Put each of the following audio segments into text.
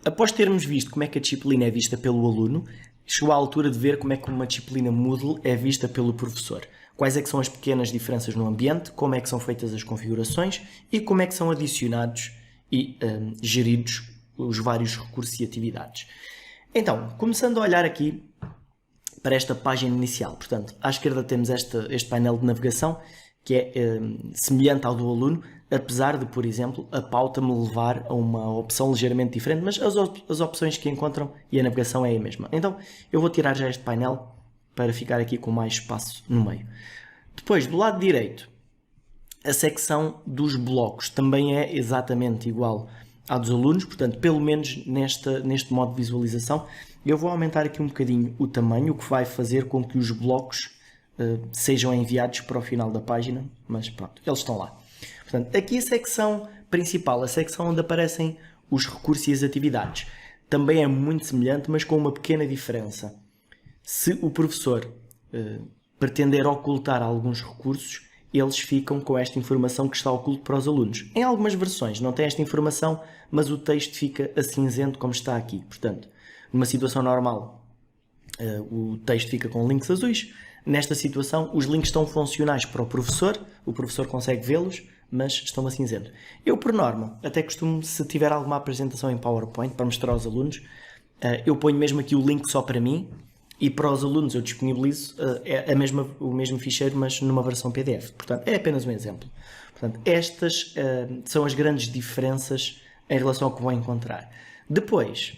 após termos visto como é que a disciplina é vista pelo aluno, chegou à altura de ver como é que uma disciplina Moodle é vista pelo professor. Quais é que são as pequenas diferenças no ambiente, como é que são feitas as configurações e como é que são adicionados e geridos os vários recursos e atividades. Então, começando a olhar aqui para esta página inicial. Portanto, à esquerda temos este painel de navegação que é semelhante ao do aluno, apesar de, por exemplo, a pauta me levar a uma opção ligeiramente diferente, mas as opções que encontram e a navegação é a mesma. Então, eu vou tirar já este painel para ficar aqui com mais espaço no meio. Depois, do lado direito, a secção dos blocos também é exatamente igual à dos alunos, portanto, pelo menos neste modo de visualização, eu vou aumentar aqui um bocadinho o tamanho, o que vai fazer com que os blocos sejam enviados para o final da página, mas pronto, eles estão lá. Portanto, aqui a secção principal, a secção onde aparecem os recursos e as atividades, também é muito semelhante, mas com uma pequena diferença. Se o professor pretender ocultar alguns recursos, eles ficam com esta informação que está oculto para os alunos. Em algumas versões não tem esta informação, mas o texto fica acinzento como está aqui. Portanto, numa situação normal, o texto fica com links azuis. Nesta situação, os links estão funcionais para o professor consegue vê-los, mas estão a cinzento. Eu, por norma, até costumo, se tiver alguma apresentação em PowerPoint para mostrar aos alunos, eu ponho mesmo aqui o link só para mim, e para os alunos eu disponibilizo o mesmo ficheiro, mas numa versão PDF. Portanto, é apenas um exemplo. Portanto, estas são as grandes diferenças em relação ao que vão encontrar. Depois,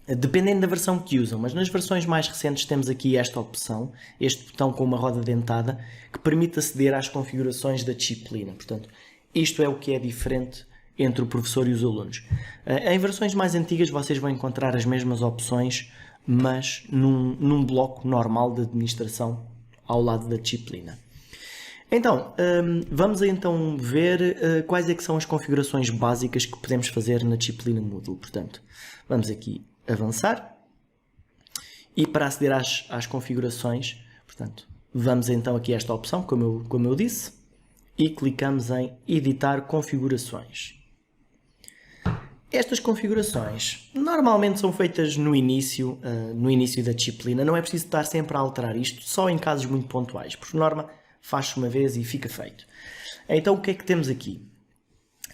dependendo da versão que usam, mas nas versões mais recentes temos aqui esta opção, este botão com uma roda dentada, que permite aceder às configurações da disciplina. Portanto, isto é o que é diferente entre o professor e os alunos. Em versões mais antigas vocês vão encontrar as mesmas opções, mas num bloco normal de administração ao lado da disciplina. Então, vamos então ver quais é que são as configurações básicas que podemos fazer na disciplina Moodle. Portanto, vamos aqui avançar e para aceder às configurações, portanto, vamos então aqui a esta opção, como eu disse, e clicamos em editar configurações. Estas configurações normalmente são feitas no início da disciplina, não é preciso estar sempre a alterar isto, só em casos muito pontuais, por norma faz-se uma vez e fica feito. Então o que é que temos aqui?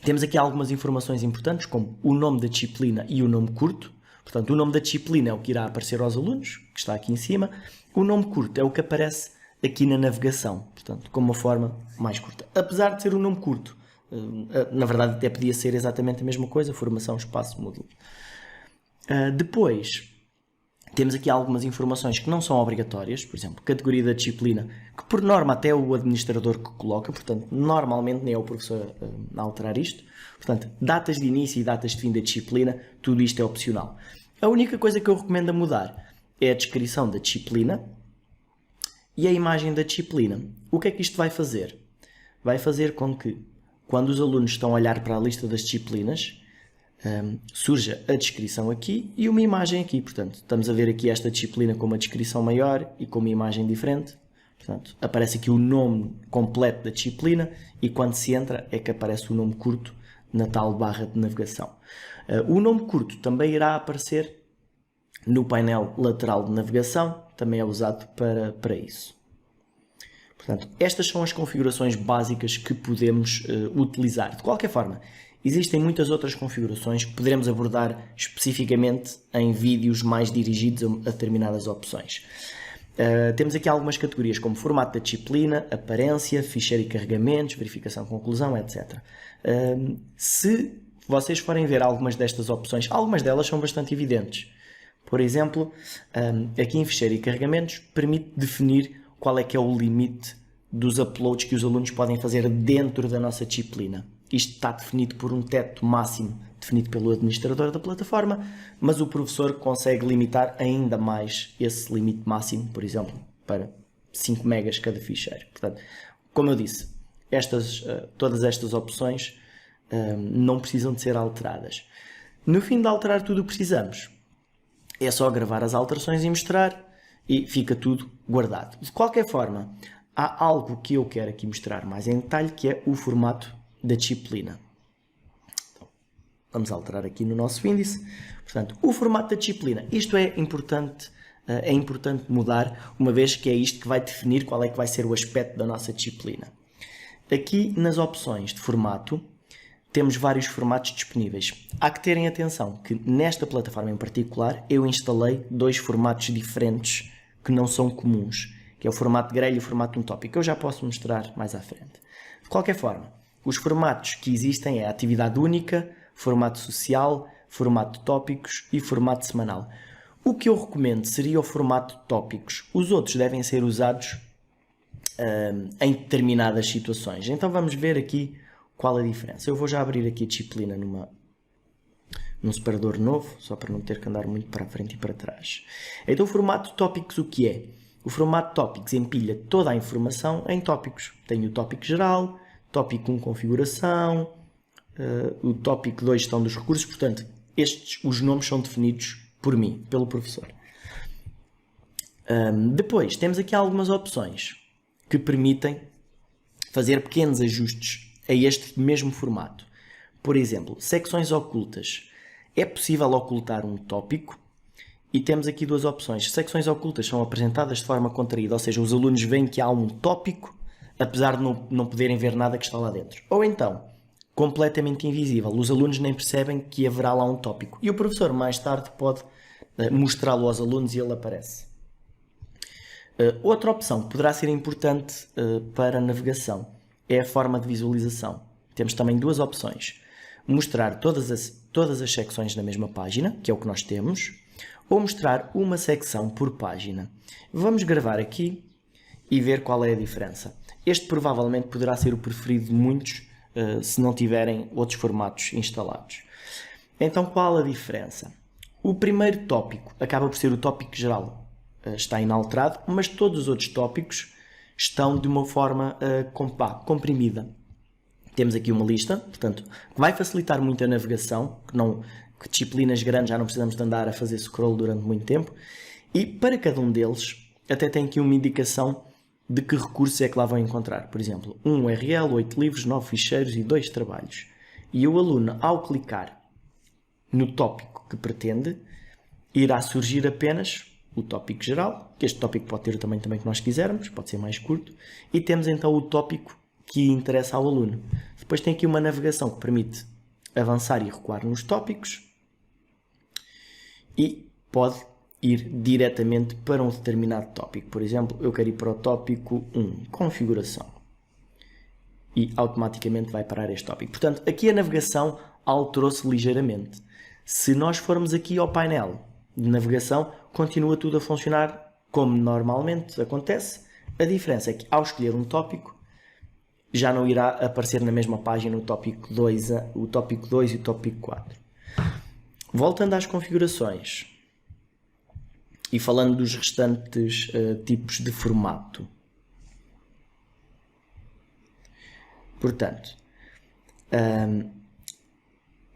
Temos aqui algumas informações importantes, como o nome da disciplina e o nome curto. Portanto, o nome da disciplina é o que irá aparecer aos alunos, que está aqui em cima. O nome curto é o que aparece aqui na navegação, portanto, como uma forma mais curta. Apesar de ser um nome curto, na verdade até podia ser exatamente a mesma coisa, formação, espaço, Moodle. Depois, temos aqui algumas informações que não são obrigatórias, por exemplo, categoria da disciplina, que por norma até é o administrador que coloca, portanto, normalmente nem é o professor a alterar isto. Portanto, datas de início e datas de fim da disciplina, tudo isto é opcional. A única coisa que eu recomendo a mudar é a descrição da disciplina e a imagem da disciplina. O que é que isto vai fazer? Vai fazer com que, quando os alunos estão a olhar para a lista das disciplinas, surja a descrição aqui e uma imagem aqui. Portanto, estamos a ver aqui esta disciplina com uma descrição maior e com uma imagem diferente. Portanto, aparece aqui o nome completo da disciplina e quando se entra é que aparece o nome curto na tal barra de navegação. O nome curto também irá aparecer no painel lateral de navegação, também é usado para isso. Portanto, estas são as configurações básicas que podemos utilizar. De qualquer forma, existem muitas outras configurações que poderemos abordar especificamente em vídeos mais dirigidos a determinadas opções. Temos aqui algumas categorias como formato da disciplina, aparência, ficheiro e carregamentos, verificação, conclusão, etc. Se vocês forem ver algumas destas opções, algumas delas são bastante evidentes. Por exemplo, aqui em ficheiro e carregamentos permite definir qual é que é o limite dos uploads que os alunos podem fazer dentro da nossa disciplina. Isto está definido por um teto máximo definido pelo administrador da plataforma, mas o professor consegue limitar ainda mais esse limite máximo, por exemplo, para 5 megas cada ficheiro. Portanto, como eu disse, todas estas opções não precisam de ser alteradas. No fim de alterar tudo o que precisamos, é só gravar as alterações e mostrar e fica tudo guardado. De qualquer forma, há algo que eu quero aqui mostrar mais em detalhe, que é o formato da disciplina. Então, Vamos alterar aqui no nosso índice. Portanto, o formato da disciplina. Isto é importante mudar, uma vez que é isto que vai definir qual é que vai ser o aspecto da nossa disciplina. Aqui nas opções de formato, temos vários formatos disponíveis. Há que terem atenção que nesta plataforma em particular eu instalei 2 formatos diferentes que não são comuns, que é o formato de grelha e o formato de um tópico. Eu já posso mostrar mais à frente. De qualquer forma, os formatos que existem é a atividade única, formato social, formato de tópicos e formato semanal. O que eu recomendo seria o formato de tópicos. Os outros devem ser usados em determinadas situações. Então vamos ver aqui qual a diferença. Eu vou já abrir aqui a disciplina num separador novo, só para não ter que andar muito para a frente e para trás. Então o formato de tópicos o que é? O formato de tópicos empilha toda a informação em tópicos. Tenho o tópico geral, tópico 1 configuração, o tópico 2 gestão dos recursos, portanto os nomes são definidos por mim, pelo professor. Depois temos aqui algumas opções que permitem fazer pequenos ajustes a este mesmo formato. Por exemplo, secções ocultas. É possível ocultar um tópico e temos aqui 2 opções. Secções ocultas são apresentadas de forma contraída, ou seja, os alunos veem que há um tópico, apesar de não poderem ver nada que está lá dentro. Ou então, completamente invisível. Os alunos nem percebem que haverá lá um tópico. E o professor mais tarde pode mostrá-lo aos alunos e ele aparece. Outra opção que poderá ser importante para a navegação é a forma de visualização. Temos também 2 opções. Mostrar todas as secções na mesma página, que é o que nós temos, ou mostrar uma secção por página. Vamos gravar aqui e ver qual é a diferença. Este provavelmente poderá ser o preferido de muitos se não tiverem outros formatos instalados. Então qual a diferença? O primeiro tópico acaba por ser o tópico geral, está inalterado, mas todos os outros tópicos estão de uma forma comprimida. Temos aqui uma lista, portanto, que vai facilitar muito a navegação, que disciplinas grandes já não precisamos de andar a fazer scroll durante muito tempo, e para cada um deles até tem aqui uma indicação de que recursos é que lá vão encontrar. Por exemplo, 1 URL, 8 livros, 9 ficheiros e 2 trabalhos. E o aluno, ao clicar no tópico que pretende, irá surgir apenas o tópico geral, que este tópico pode ter o tamanho também que nós quisermos, pode ser mais curto, e temos então o tópico que interessa ao aluno. Depois tem aqui uma navegação que permite avançar e recuar nos tópicos e pode ir diretamente para um determinado tópico. Por exemplo, eu quero ir para o tópico 1, configuração, e automaticamente vai parar este tópico. Portanto, aqui a navegação alterou-se ligeiramente. Se nós formos aqui ao painel de navegação, continua tudo a funcionar como normalmente acontece. A diferença é que ao escolher um tópico, já não irá aparecer na mesma página o tópico 2 e o tópico 4. Voltando às configurações e falando dos restantes tipos de formato. Portanto,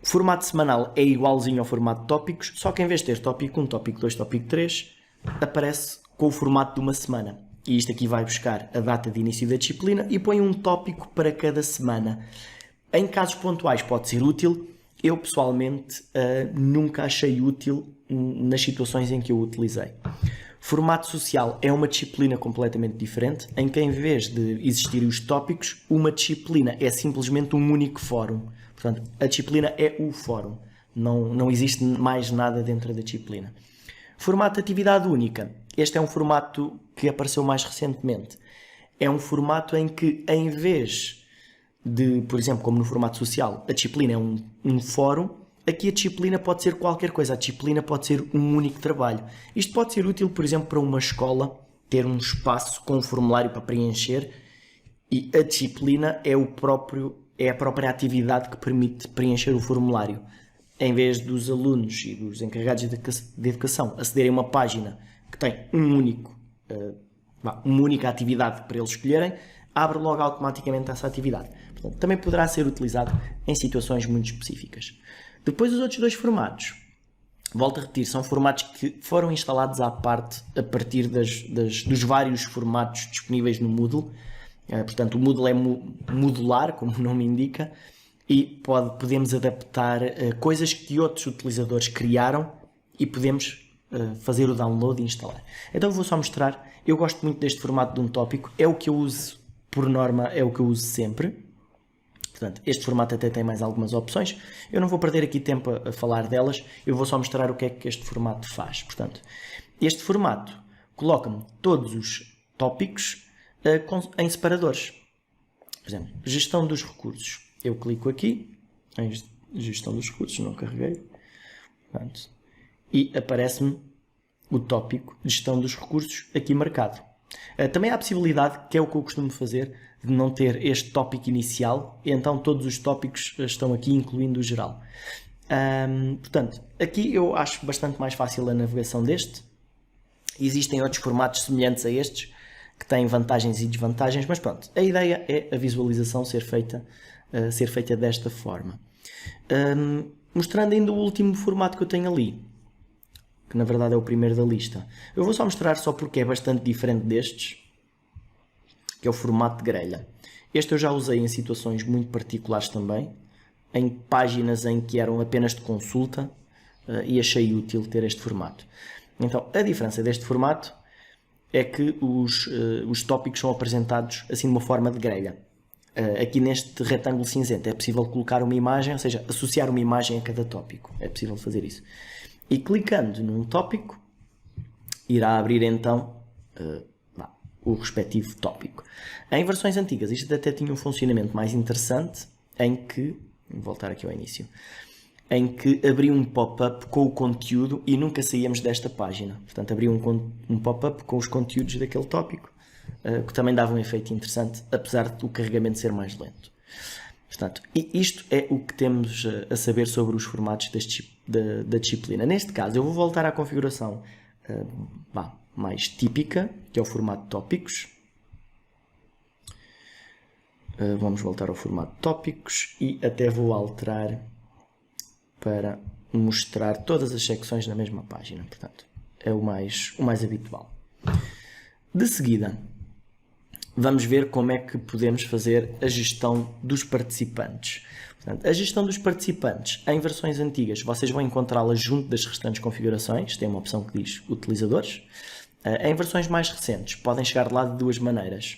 o formato semanal é igualzinho ao formato de tópicos, só que em vez de ter tópico 1, tópico 2, tópico 3, aparece com o formato de uma semana. E isto aqui vai buscar a data de início da disciplina e põe um tópico para cada semana. Em casos pontuais pode ser útil. Eu pessoalmente nunca achei útil nas situações em que eu o utilizei. Formato social é uma disciplina completamente diferente, em que em vez de existirem os tópicos, uma disciplina é simplesmente um único fórum. Portanto, a disciplina é o fórum. Não existe mais nada dentro da disciplina. Formato de atividade única. Este é um formato que apareceu mais recentemente. É um formato em que, em vez de, por exemplo, como no formato social, a disciplina é um fórum, aqui a disciplina pode ser qualquer coisa. A disciplina pode ser um único trabalho. Isto pode ser útil, por exemplo, para uma escola ter um espaço com um formulário para preencher, e a disciplina é a própria atividade que permite preencher o formulário. Em vez dos alunos e dos encarregados de educação acederem a uma página que tem uma única atividade para eles escolherem, abre logo automaticamente essa atividade. Portanto, também poderá ser utilizado em situações muito específicas. Depois os outros 2 formatos, volto a repetir, são formatos que foram instalados à parte a partir dos vários formatos disponíveis no Moodle. Portanto, o Moodle é modular, como o nome indica, e podemos adaptar coisas que outros utilizadores criaram e podemos fazer o download e instalar. Então eu vou só mostrar. Eu gosto muito deste formato de um tópico, é o que eu uso por norma, é o que eu uso sempre. Portanto, este formato até tem mais algumas opções. Eu não vou perder aqui tempo a falar delas, eu vou só mostrar o que é que este formato faz. Portanto, este formato coloca-me todos os tópicos em separadores. Por exemplo, gestão dos recursos. Eu clico aqui em gestão dos recursos, não carreguei. Portanto, e aparece-me o tópico gestão dos recursos aqui marcado. Também há a possibilidade, que é o que eu costumo fazer, de não ter este tópico inicial, e então todos os tópicos estão aqui, incluindo o geral. Portanto, aqui eu acho bastante mais fácil a navegação deste. Existem outros formatos semelhantes a estes, que têm vantagens e desvantagens, mas pronto, a ideia é a visualização ser feita desta forma. Mostrando ainda o último formato que eu tenho ali, que na verdade é o primeiro da lista. Eu vou só mostrar só porque é bastante diferente destes, que é o formato de grelha. Este eu já usei em situações muito particulares também, em páginas em que eram apenas de consulta, e achei útil ter este formato. Então, a diferença deste formato é que os tópicos são apresentados assim de uma forma de grelha. Aqui neste retângulo cinzento é possível colocar uma imagem, ou seja, associar uma imagem a cada tópico. É possível fazer isso. E clicando num tópico, irá abrir então o respectivo tópico. Em versões antigas, isto até tinha um funcionamento mais interessante, em que, vou voltar aqui ao início, em que abria um pop-up com o conteúdo e nunca saíamos desta página. Portanto, abria um pop-up com os conteúdos daquele tópico, que também dava um efeito interessante, apesar do carregamento ser mais lento. Portanto, isto é o que temos a saber sobre os formatos da disciplina. Neste caso, eu vou voltar à configuração mais típica, que é o formato de tópicos. Vamos voltar ao formato de tópicos e até vou alterar para mostrar todas as secções na mesma página. Portanto, é o mais habitual. De seguida, vamos ver como é que podemos fazer a gestão dos participantes. Portanto, a gestão dos participantes, em versões antigas, vocês vão encontrá-la junto das restantes configurações. Tem uma opção que diz utilizadores. Em versões mais recentes, podem chegar lá de duas maneiras.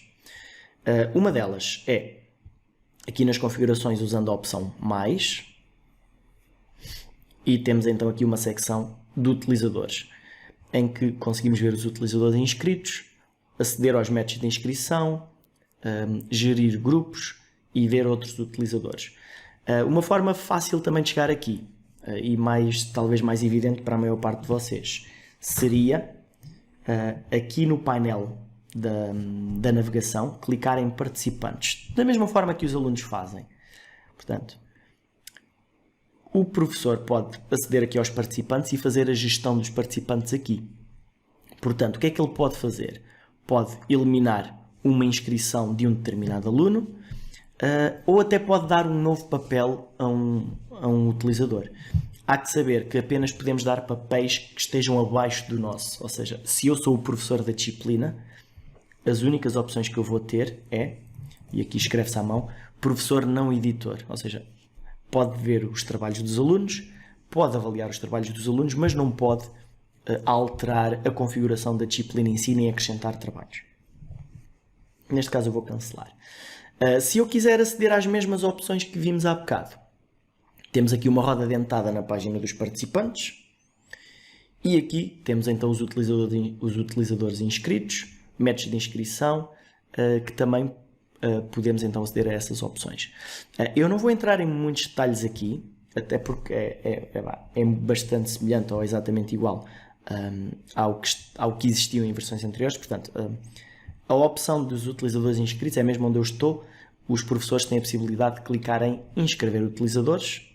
Uma delas é aqui nas configurações usando a opção mais. E temos então aqui uma secção de utilizadores, em que conseguimos ver os utilizadores inscritos, aceder aos métodos de inscrição, gerir grupos e ver outros utilizadores. Uma forma fácil também de chegar aqui, e talvez mais evidente para a maior parte de vocês, seria aqui no painel da navegação, clicar em participantes, da mesma forma que os alunos fazem. Portanto, o professor pode aceder aqui aos participantes e fazer a gestão dos participantes aqui. Portanto, o que é que ele pode fazer? Pode eliminar uma inscrição de um determinado aluno, ou até pode dar um novo papel a um utilizador. Há que saber que apenas podemos dar papéis que estejam abaixo do nosso. Ou seja, se eu sou o professor da disciplina, as únicas opções que eu vou ter é, e aqui escreve-se à mão, professor não editor. Ou seja, pode ver os trabalhos dos alunos, pode avaliar os trabalhos dos alunos, mas não pode alterar a configuração da disciplina em si nem acrescentar trabalhos. Neste caso eu vou cancelar. Se eu quiser aceder às mesmas opções que vimos há bocado, temos aqui uma roda dentada na página dos participantes e aqui temos então os utilizadores inscritos, métodos de inscrição, que também podemos então aceder a essas opções. Eu não vou entrar em muitos detalhes aqui, até porque é bastante semelhante ou exatamente igual ao que existiu em versões anteriores. Portanto, a opção dos utilizadores inscritos é mesmo onde eu estou. Os professores têm a possibilidade de clicar em inscrever utilizadores,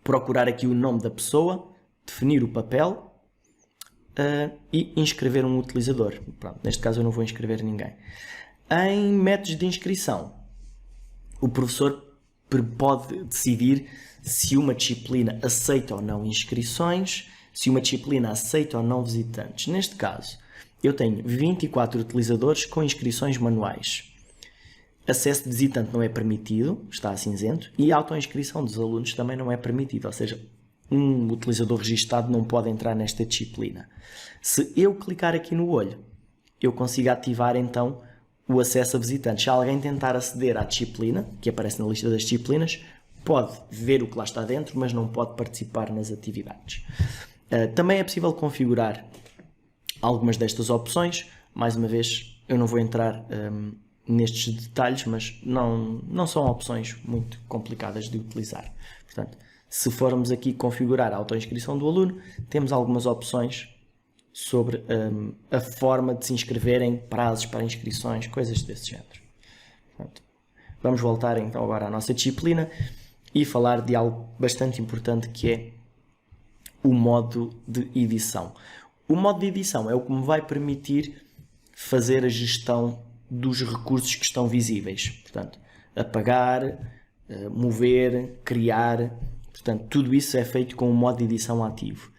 procurar aqui o nome da pessoa, definir o papel e inscrever um utilizador. Pronto, neste caso eu não vou inscrever ninguém. Em métodos de inscrição, o professor pode decidir se uma disciplina aceita ou não inscrições, se uma disciplina aceita ou não visitantes. Neste caso, eu tenho 24 utilizadores com inscrições manuais. Acesso de visitante não é permitido, está cinzento, e a autoinscrição dos alunos também não é permitida, ou seja, um utilizador registado não pode entrar nesta disciplina. Se eu clicar aqui no olho, eu consigo ativar então o acesso a visitantes. Se alguém tentar aceder à disciplina, que aparece na lista das disciplinas, pode ver o que lá está dentro, mas não pode participar nas atividades. Também é possível configurar algumas destas opções. Mais uma vez, eu não vou entrar nestes detalhes, mas não são opções muito complicadas de utilizar. Portanto, se formos aqui configurar a autoinscrição do aluno, temos algumas opções sobre a forma de se inscreverem, prazos para inscrições, coisas desse género. Portanto, vamos voltar então agora à nossa disciplina e falar de algo bastante importante, que é o modo de edição. O modo de edição é o que me vai permitir fazer a gestão dos recursos que estão visíveis. Portanto, apagar, mover, criar. Portanto, tudo isso é feito com o modo de edição ativo.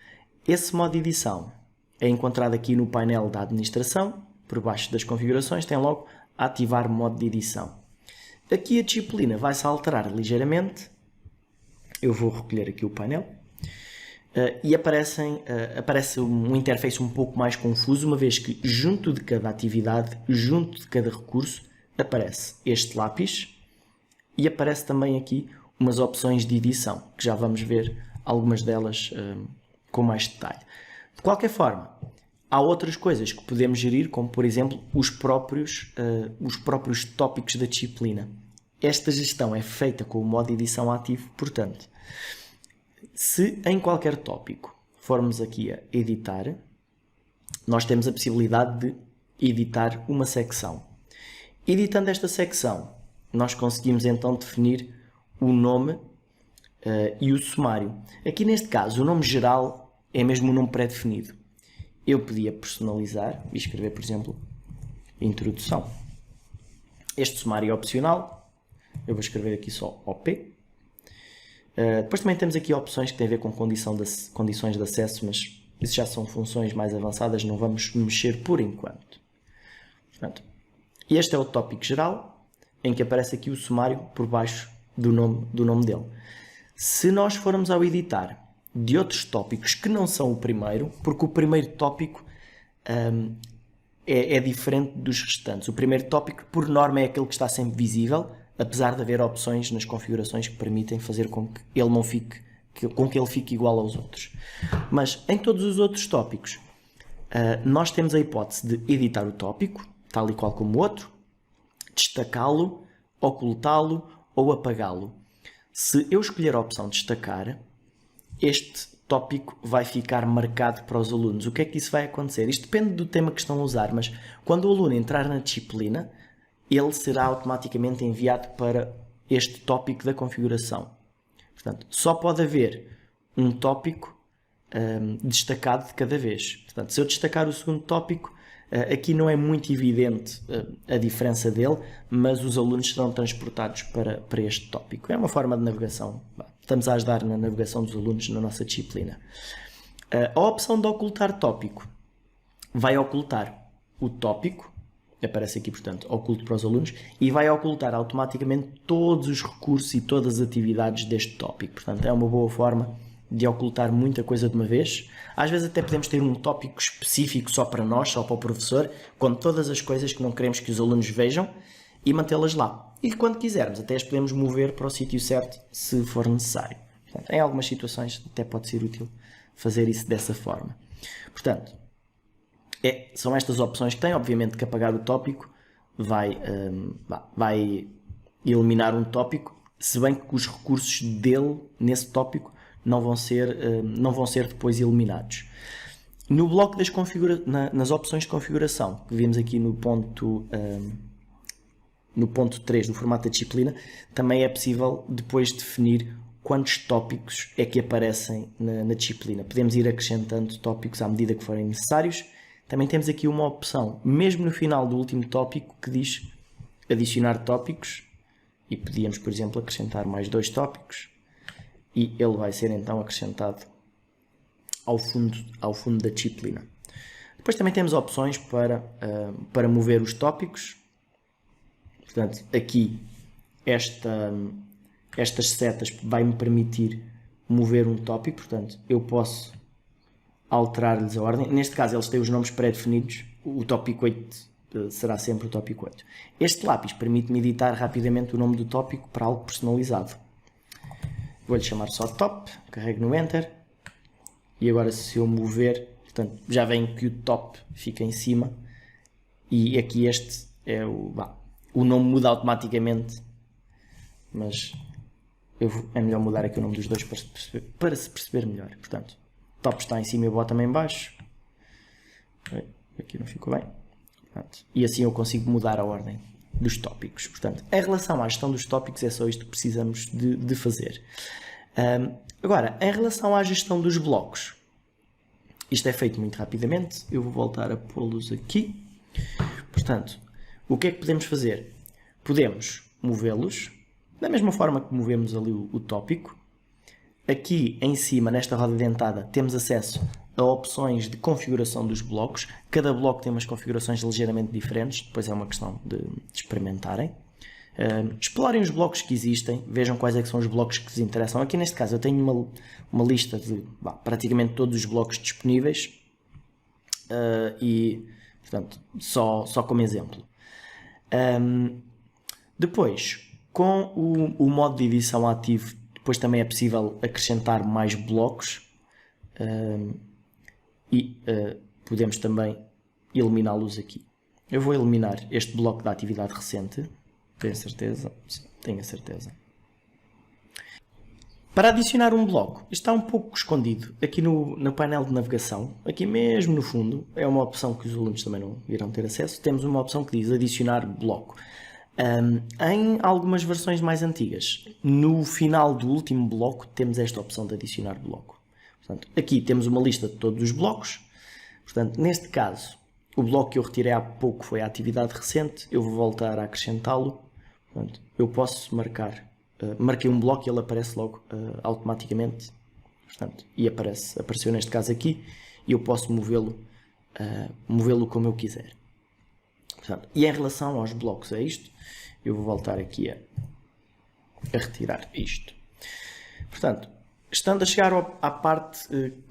Esse modo de edição é encontrado aqui no painel da administração, por baixo das configurações, tem logo ativar modo de edição. Aqui a disciplina vai-se alterar ligeiramente. Eu vou recolher aqui o painel. E aparece um interface um pouco mais confuso, uma vez que junto de cada atividade, junto de cada recurso, aparece este lápis e aparece também aqui umas opções de edição, que já vamos ver algumas delas com mais detalhe. De qualquer forma, há outras coisas que podemos gerir, como por exemplo os próprios tópicos da disciplina. Esta gestão é feita com o modo de edição ativo, portanto, se em qualquer tópico formos aqui a editar, nós temos a possibilidade de editar uma secção. Editando esta secção, nós conseguimos então definir o nome e o sumário. Aqui neste caso, o nome geral é mesmo um nome pré-definido. Eu podia personalizar e escrever, por exemplo, introdução. Este sumário é opcional. Eu vou escrever aqui só OP. Depois também temos aqui opções que têm a ver com condições de acesso, mas isso já são funções mais avançadas, não vamos mexer por enquanto. Portanto, este é o tópico geral, em que aparece aqui o sumário por baixo do nome dele. Se nós formos ao editar de outros tópicos que não são o primeiro, porque o primeiro tópico é diferente dos restantes. O primeiro tópico, por norma, é aquele que está sempre visível, apesar de haver opções nas configurações que permitem fazer com que ele não fique, com que ele fique igual aos outros. Mas em todos os outros tópicos, nós temos a hipótese de editar o tópico, tal e qual como o outro, destacá-lo, ocultá-lo ou apagá-lo. Se eu escolher a opção destacar, este tópico vai ficar marcado para os alunos. O que é que isso vai acontecer? Isto depende do tema que estão a usar, mas quando o aluno entrar na disciplina, ele será automaticamente enviado para este tópico da configuração. Portanto, só pode haver um tópico destacado de cada vez. Portanto, se eu destacar o segundo tópico, aqui não é muito evidente a diferença dele, mas os alunos serão transportados para este tópico. É uma forma de navegação. Estamos a ajudar na navegação dos alunos na nossa disciplina. A opção de ocultar tópico vai ocultar o tópico, aparece aqui, portanto, oculto para os alunos, e vai ocultar automaticamente todos os recursos e todas as atividades deste tópico. Portanto, é uma boa forma de ocultar muita coisa de uma vez. Às vezes até podemos ter um tópico específico só para nós, só para o professor, com todas as coisas que não queremos que os alunos vejam e mantê-las lá. E quando quisermos, até as podemos mover para o sítio certo, se for necessário. Portanto, em algumas situações até pode ser útil fazer isso dessa forma. Portanto, são estas opções que tem. Obviamente que apagar o tópico vai eliminar um tópico, se bem que os recursos dele, nesse tópico, não vão ser depois eliminados. No bloco das nas opções de configuração, que vimos aqui no ponto 3 do formato da disciplina, também é possível depois definir quantos tópicos é que aparecem na disciplina. Podemos ir acrescentando tópicos à medida que forem necessários. Também temos aqui uma opção, mesmo no final do último tópico, que diz adicionar tópicos, e podíamos, por exemplo, acrescentar mais 2 tópicos, e ele vai ser então acrescentado ao fundo da disciplina. Depois também temos opções para mover os tópicos. Portanto, aqui estas setas vai-me permitir mover um tópico, portanto, eu posso alterar-lhes a ordem. Neste caso, eles têm os nomes pré-definidos. O tópico 8 será sempre o tópico 8. Este lápis permite-me editar rapidamente o nome do tópico para algo personalizado. Vou-lhe chamar só top, carrego no Enter, e agora se eu mover, portanto, já vem que o top fica em cima, e aqui este é o nome muda automaticamente, mas é melhor mudar aqui o nome dos dois para se perceber melhor. Portanto, top está em cima e o bottom em baixo. Aqui não ficou bem. Portanto, e assim eu consigo mudar a ordem dos tópicos. Portanto, em relação à gestão dos tópicos, é só isto que precisamos de fazer. Agora, em relação à gestão dos blocos, isto é feito muito rapidamente. Eu vou voltar a pô-los aqui. Portanto, o que é que podemos fazer? Podemos movê-los da mesma forma que movemos ali o tópico. Aqui em cima, nesta roda dentada, temos acesso a opções de configuração dos blocos. Cada bloco tem umas configurações ligeiramente diferentes, depois é uma questão de experimentarem. Explorem os blocos que existem, vejam quais é que são os blocos que vos interessam. Aqui neste caso eu tenho uma lista de praticamente todos os blocos disponíveis e, portanto, só como exemplo. Depois, com o modo de edição ativo, depois também é possível acrescentar mais blocos e podemos também eliminá-los aqui. Eu vou eliminar este bloco da atividade recente. Tenho certeza? Sim, tenho a certeza. Para adicionar um bloco, está um pouco escondido aqui no painel de navegação, aqui mesmo no fundo, é uma opção que os alunos também não irão ter acesso, temos uma opção que diz adicionar bloco. Em algumas versões mais antigas, no final do último bloco, temos esta opção de adicionar bloco. Portanto, aqui temos uma lista de todos os blocos. Portanto, neste caso, o bloco que eu retirei há pouco foi a atividade recente, eu vou voltar a acrescentá-lo. Portanto, eu posso marquei um bloco e ele aparece logo automaticamente. Portanto, e apareceu neste caso aqui, e eu posso movê-lo como eu quiser. Portanto, e em relação aos blocos é isto, eu vou voltar aqui a retirar isto. Portanto, estando a chegar à parte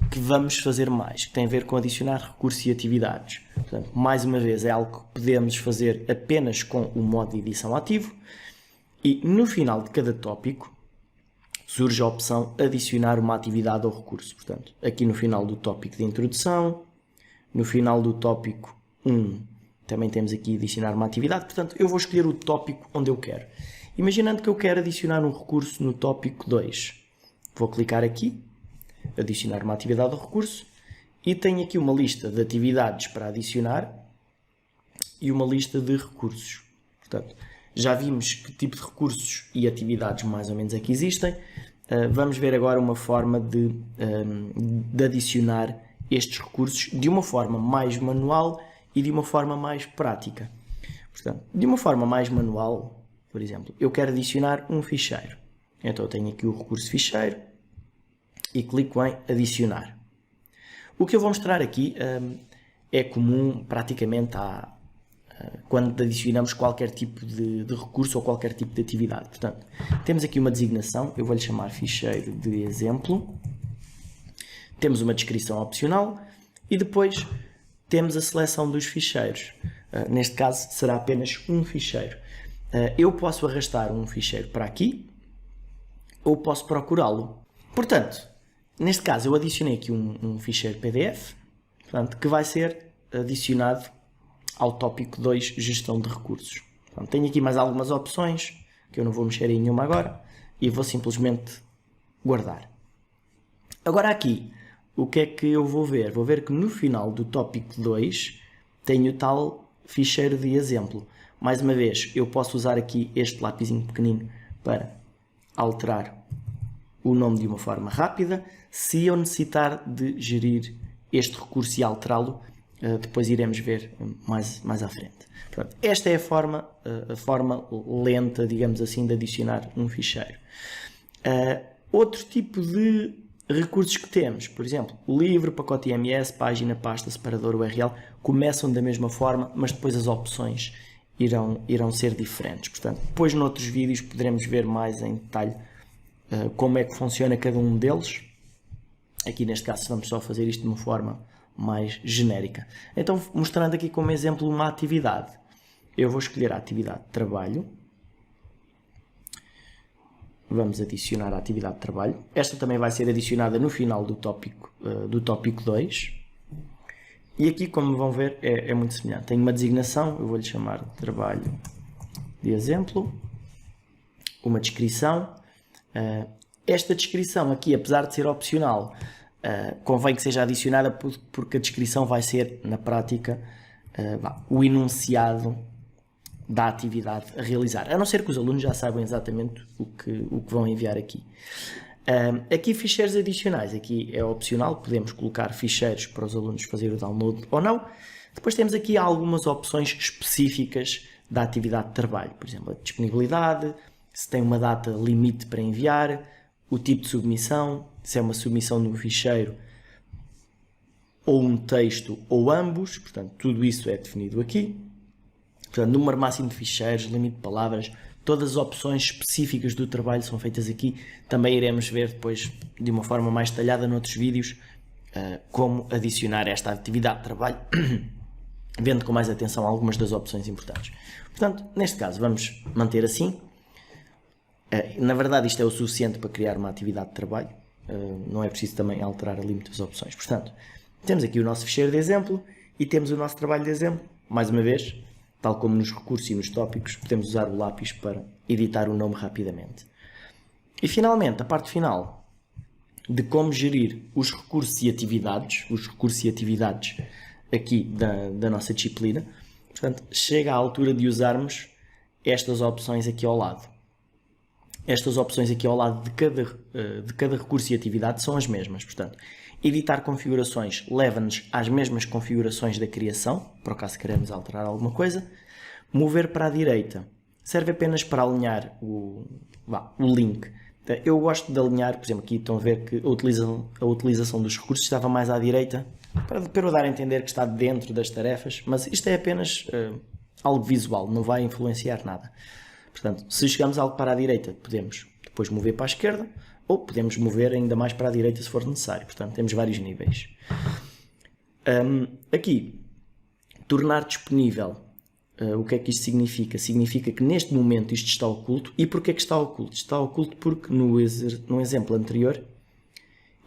que vamos fazer mais, que tem a ver com adicionar recursos e atividades. Portanto, mais uma vez, é algo que podemos fazer apenas com o modo de edição ativo. E no final de cada tópico, surge a opção adicionar uma atividade ou recurso. Portanto, aqui no final do tópico de introdução, no final do tópico 1, também temos aqui adicionar uma atividade. Portanto, eu vou escolher o tópico onde eu quero. Imaginando que eu quero adicionar um recurso no tópico 2. Vou clicar aqui, adicionar uma atividade ou recurso, e tenho aqui uma lista de atividades para adicionar e uma lista de recursos. Portanto, já vimos que tipo de recursos e atividades mais ou menos aqui existem. Vamos ver agora uma forma de adicionar estes recursos de uma forma mais manual e de uma forma mais prática. Portanto, de uma forma mais manual, por exemplo, eu quero adicionar um ficheiro. Então eu tenho aqui o recurso ficheiro e clico em adicionar. O que eu vou mostrar aqui é comum praticamente quando adicionamos qualquer tipo de recurso ou qualquer tipo de atividade. Portanto, temos aqui uma designação, eu vou-lhe chamar ficheiro de exemplo. Temos uma descrição opcional e depois temos a seleção dos ficheiros. Neste caso será apenas um ficheiro. Eu posso arrastar um ficheiro para aqui ou posso procurá-lo. Portanto, neste caso eu adicionei aqui um ficheiro PDF, portanto, que vai ser adicionado ao tópico 2, gestão de recursos. Portanto, tenho aqui mais algumas opções, que eu não vou mexer em nenhuma agora, e vou simplesmente guardar. Agora aqui, o que é que eu vou ver? Vou ver que no final do tópico 2 tenho o tal ficheiro de exemplo. Mais uma vez, eu posso usar aqui este lapisinho pequenino para alterar o nome de uma forma rápida. Se eu necessitar de gerir este recurso e alterá-lo, depois iremos ver mais à frente. Pronto, esta é a forma lenta, digamos assim, de adicionar um ficheiro. Outro tipo de recursos que temos, por exemplo, o livro, pacote IMS, página, pasta, separador URL, começam da mesma forma, mas depois as opções irão ser diferentes. Portanto, depois noutros vídeos poderemos ver mais em detalhe como é que funciona cada um deles. Aqui neste caso vamos só fazer isto de uma forma mais genérica. Então, mostrando aqui como exemplo uma atividade. Eu vou escolher a atividade de trabalho. Vamos adicionar a atividade de trabalho. Esta também vai ser adicionada no final do tópico 2. E aqui, como vão ver, é muito semelhante. Tem uma designação, eu vou-lhe chamar de trabalho de exemplo. Uma descrição. Esta descrição aqui, apesar de ser opcional, convém que seja adicionada porque a descrição vai ser, na prática, o enunciado da atividade a realizar. A não ser que os alunos já saibam exatamente o que vão enviar aqui. Aqui ficheiros adicionais, aqui é opcional, podemos colocar ficheiros para os alunos fazerem o download ou não. Depois temos aqui algumas opções específicas da atividade de trabalho, por exemplo, a disponibilidade, se tem uma data limite para enviar, o tipo de submissão, se é uma submissão de um ficheiro ou um texto ou ambos, portanto tudo isso é definido aqui. Portanto, número máximo de ficheiros, limite de palavras, todas as opções específicas do trabalho são feitas aqui. Também iremos ver depois, de uma forma mais detalhada, noutros vídeos, como adicionar esta atividade de trabalho, vendo com mais atenção algumas das opções importantes. Portanto, neste caso, vamos manter assim. Na verdade, isto é o suficiente para criar uma atividade de trabalho. Não é preciso também alterar ali muitas opções. Portanto, temos aqui o nosso ficheiro de exemplo e temos o nosso trabalho de exemplo. Mais uma vez, tal como nos recursos e nos tópicos, podemos usar o lápis para editar o nome rapidamente. E finalmente, a parte final de como gerir os recursos e atividades, aqui da nossa disciplina. Portanto, chega à altura de usarmos estas opções aqui ao lado. Estas opções aqui ao lado de cada recurso e atividade são as mesmas. Portanto, editar configurações leva-nos às mesmas configurações da criação, para o caso que queremos alterar alguma coisa. Mover para a direita serve apenas para alinhar o link. Eu gosto de alinhar, por exemplo, aqui estão a ver que a utilização dos recursos estava mais à direita, para eu dar a entender que está dentro das tarefas, mas isto é apenas algo visual, não vai influenciar nada. Portanto, se chegamos algo para a direita, podemos depois mover para a esquerda, ou podemos mover ainda mais para a direita se for necessário. Portanto, temos vários níveis. Aqui, tornar disponível. O que é que isto significa? Significa que neste momento isto está oculto. E porquê que está oculto? Está oculto porque no exemplo anterior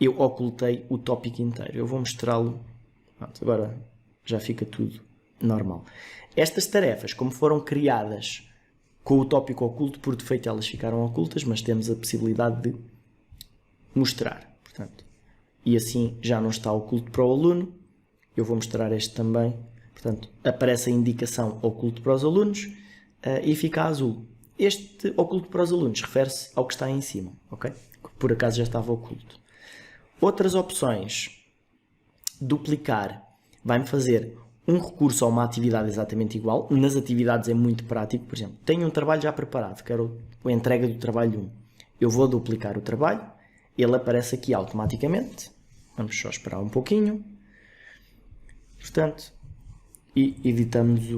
eu ocultei o tópico inteiro. Eu vou mostrá-lo. Agora já fica tudo normal. Estas tarefas, como foram criadas com o tópico oculto, por defeito elas ficaram ocultas, mas temos a possibilidade de mostrar. Portanto, e assim já não está oculto para o aluno. Eu vou mostrar este também. Portanto, aparece a indicação oculto para os alunos e fica azul. Este oculto para os alunos refere-se ao que está aí em cima, ok? Que por acaso já estava oculto. Outras opções. Duplicar. Vai-me fazer um recurso a uma atividade exatamente igual. Nas atividades é muito prático. Por exemplo, tenho um trabalho já preparado, quero a entrega do trabalho 1. Eu vou duplicar o trabalho, ele aparece aqui automaticamente. Vamos só esperar um pouquinho. Portanto, e editamos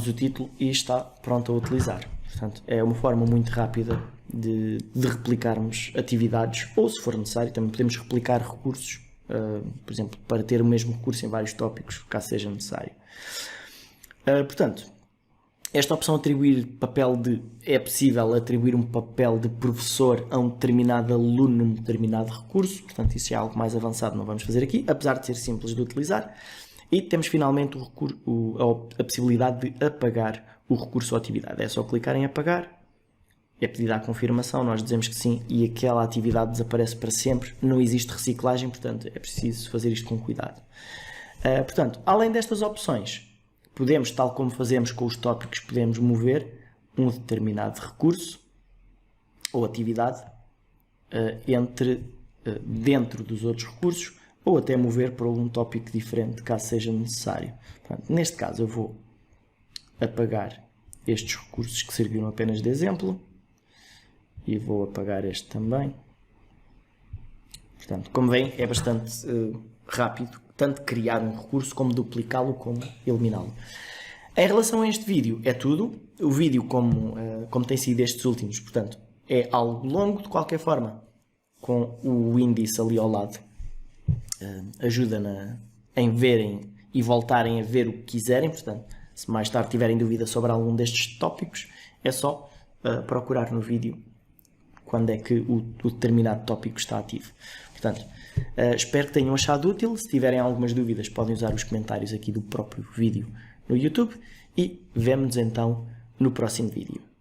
o título e está pronto a utilizar. Portanto, é uma forma muito rápida de replicarmos atividades, ou se for necessário, também podemos replicar recursos, por exemplo, para ter o mesmo recurso em vários tópicos, caso seja necessário. Portanto, esta opção é possível atribuir um papel de professor a um determinado aluno num determinado recurso, portanto isso é algo mais avançado, não vamos fazer aqui, apesar de ser simples de utilizar. E temos finalmente a possibilidade de apagar o recurso ou atividade. É só clicar em apagar, é pedida a confirmação, nós dizemos que sim e aquela atividade desaparece para sempre, não existe reciclagem, portanto é preciso fazer isto com cuidado. Portanto, além destas opções, podemos, tal como fazemos com os tópicos, podemos mover um determinado recurso ou atividade dentro dos outros recursos, ou até mover para um tópico diferente, caso seja necessário. Portanto, neste caso eu vou apagar estes recursos que serviram apenas de exemplo e vou apagar este também. Portanto, como veem, é bastante rápido, tanto criar um recurso como duplicá-lo como eliminá-lo. Em relação a este vídeo, é tudo. O vídeo, como tem sido estes últimos, portanto, é algo longo de qualquer forma, com o índice ali ao lado. Ajuda em verem e voltarem a ver o que quiserem. Portanto, se mais tarde tiverem dúvida sobre algum destes tópicos, é só procurar no vídeo quando é que o determinado tópico está ativo. Portanto, espero que tenham achado útil. Se tiverem algumas dúvidas, podem usar os comentários aqui do próprio vídeo no YouTube e vemo-nos então no próximo vídeo.